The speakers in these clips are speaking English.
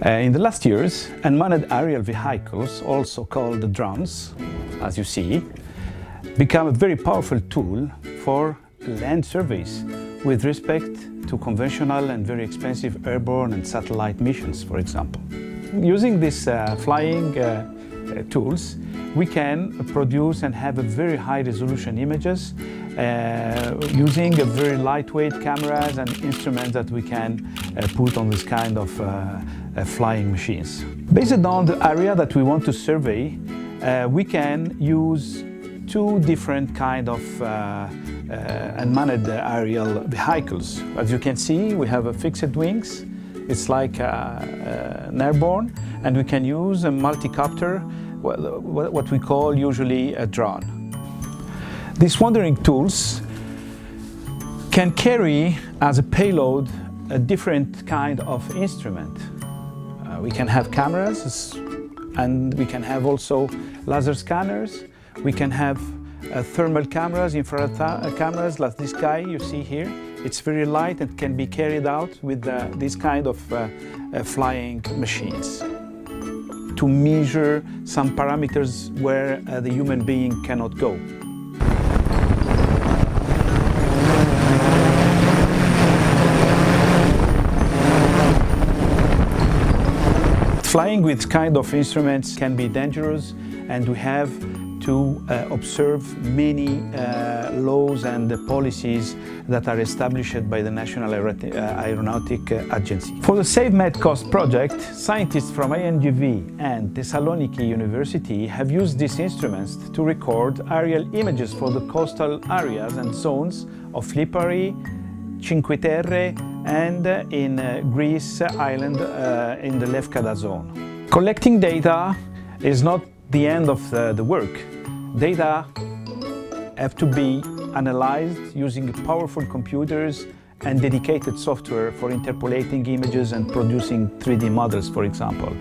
In the last years, unmanned aerial vehicles, also called drones, as you see, become a very powerful tool for land surveys with respect to conventional and very expensive airborne and satellite missions, for example. Using these flying tools, we can produce and have a very high resolution images using a very lightweight cameras and instruments that we can put on this kind of flying machines. Based on the area that we want to survey, we can use two different kind of unmanned aerial vehicles. As you can see, we have a fixed wings. It's like an airborne, and we can use a multi-copter, what we call usually a drone. These wandering tools can carry as a payload a different kind of instrument. We can have cameras, and we can have also laser scanners. We can have thermal cameras, infrared cameras like this guy you see here. It's very light and can be carried out with this kind of flying machines to measure some parameters where the human being cannot go. Flying with kind of instruments can be dangerous, and we have to observe many laws and policies that are established by the National Aeronautic Agency. For the Savemedcoasts project, scientists from INGV and Thessaloniki University have used these instruments to record aerial images for the coastal areas and zones of Lipari, Cinque Terre, and in Greece island in the Lefkada zone. Collecting data is not the end of the work. Data have to be analyzed using powerful computers and dedicated software for interpolating images and producing 3D models, for example.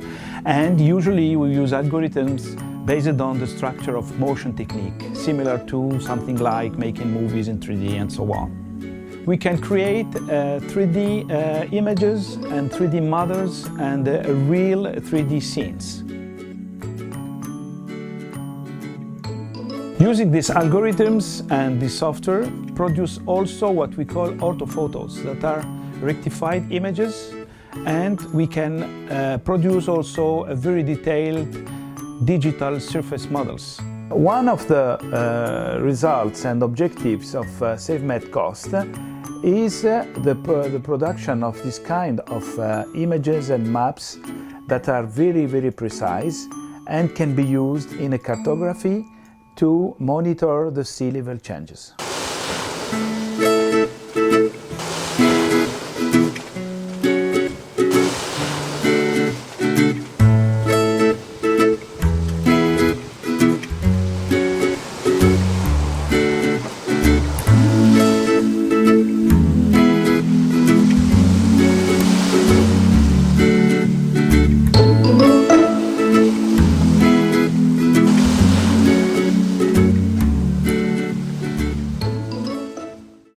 And usually we use algorithms based on the structure of motion technique, similar to something like making movies in 3D and so on. We can create 3D images and 3D models and real 3D scenes. Using these algorithms and this software produce also what we call orthophotos, that are rectified images, and we can produce also a very detailed digital surface models. One of the results and objectives of Savemedcoasts is the production of this kind of images and maps that are very, very precise and can be used in a cartography to monitor the sea level changes.